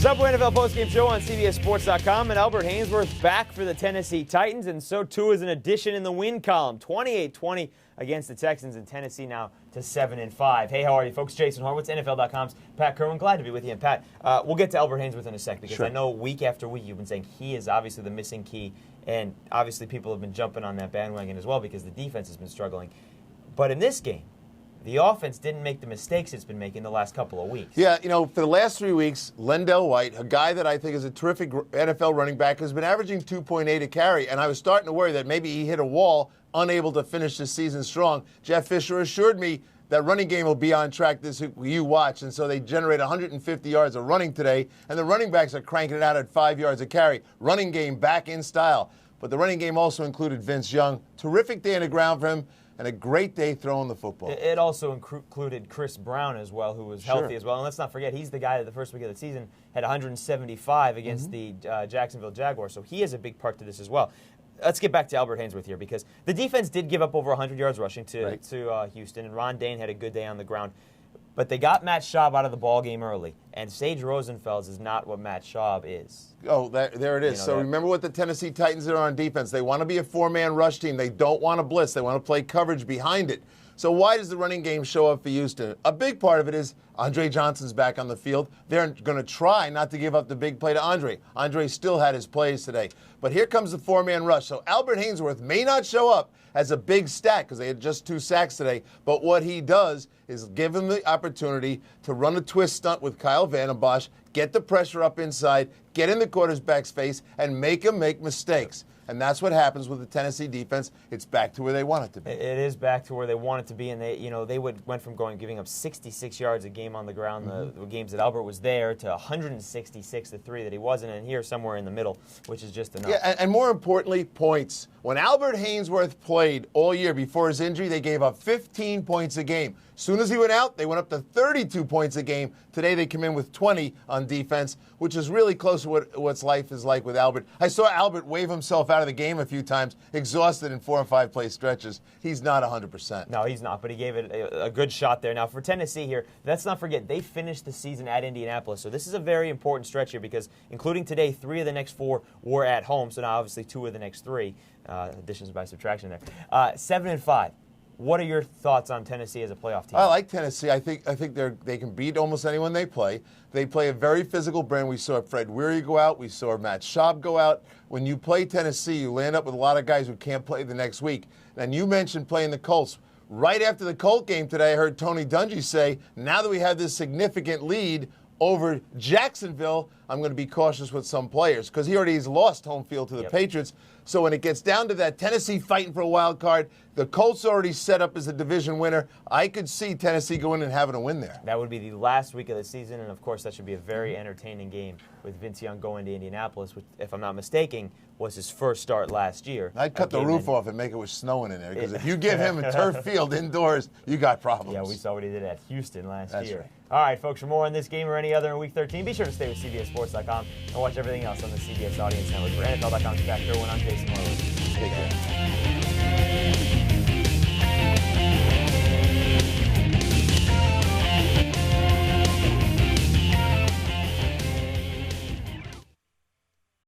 Subway NFL postgame show on CBSSports.com, and Albert Haynesworth back for the Tennessee Titans, and so too is an addition in the win column. 28-20 against the Texans, and Tennessee now to 7-5. Hey, how are you, folks? Jason Horowitz, NFL.com's Pat Kirwan. Glad to be with you. And Pat, we'll get to Albert Haynesworth in a sec, because I know week after week you've been saying he is obviously the missing key, and obviously people have been jumping on that bandwagon as well because the defense has been struggling. But in this game, the offense didn't make the mistakes it's been making the last couple of weeks. Yeah, for the last 3 weeks, Lendell White, a guy that I think is a terrific NFL running back, has been averaging 2.8 a carry, and I was starting to worry that maybe he hit a wall, unable to finish the season strong. Jeff Fisher assured me that running game will be on track this week. You watch, and so they generate 150 yards of running today, and the running backs are cranking it out at 5 yards a carry. Running game back in style. But the running game also included Vince Young. Terrific day on the ground for him, and a great day throwing the football. It also included Chris Brown as well, who was healthy as well. And let's not forget, he's the guy that the first week of the season had 175 against the Jacksonville Jaguars. So he is a big part to this as well. Let's get back to Albert Haynesworth here, because the defense did give up over 100 yards rushing to Houston, and Ron Dane had a good day on the ground. But they got Matt Schaub out of the ball game early, and Sage Rosenfels is not what Matt Schaub is. Oh, there it is. So remember what the Tennessee Titans are on defense. They want to be a four-man rush team. They don't want to blitz. They want to play coverage behind it. So why does the running game show up for Houston? A big part of it is Andre Johnson's back on the field. They're going to try not to give up the big play to Andre. Andre still had his plays today. But here comes the four-man rush. So Albert Haynesworth may not show up as a big stat because they had just 2 sacks today. But what he does is give him the opportunity to run a twist stunt with Kyle Vandenbosch, get the pressure up inside, get in the quarterback's face, and make him make mistakes. And that's what happens with the Tennessee defense. It's back to where they want it to be. It is back to where they want it to be, and they went from giving up 66 yards a game on the ground, the games that Albert was there, to 166 the 3 that he wasn't, and here somewhere in the middle, which is just enough. Yeah, and more importantly, points. When Albert Haynesworth played all year before his injury, they gave up 15 points a game. As soon as he went out, they went up to 32 points a game. Today they come in with 20 on defense, which is really close to what life is like with Albert. I saw Albert wave himself out of the game a few times, exhausted in 4 and 5 play stretches. He's not 100%. No, he's not, but he gave it a good shot there. Now, for Tennessee here, let's not forget, they finished the season at Indianapolis, so this is a very important stretch here because, including today, 3 of the next 4 were at home, so now obviously 2 of the next 3, additions by subtraction there. 7-5. What are your thoughts on Tennessee as a playoff team? I like Tennessee. I think they can beat almost anyone they play. They play a very physical brand. We saw Fred Weary go out. We saw Matt Schaub go out. When you play Tennessee, you land up with a lot of guys who can't play the next week. And you mentioned playing the Colts. Right after the Colt game today, I heard Tony Dungy say, now that we have this significant lead over Jacksonville, I'm going to be cautious with some players because he already has lost home field to the Patriots. So when it gets down to that, Tennessee fighting for a wild card, the Colts already set up as a division winner. I could see Tennessee going and having a win there. That would be the last week of the season, and of course that should be a very entertaining game with Vince Young going to Indianapolis, which, if I'm not mistaken, was his first start last year. I'd cut the roof off and make it with snowing in there because if you give him a turf field indoors, you got problems. Yeah, we saw what he did at Houston last year. Right. All right, folks, for more on this game or any other in Week 13, be sure to stay with CBSSports.com and watch everything else on the CBS Audience Network. For NFL.com's Pat Kirwan, I'm Jason Horowitz. Take care.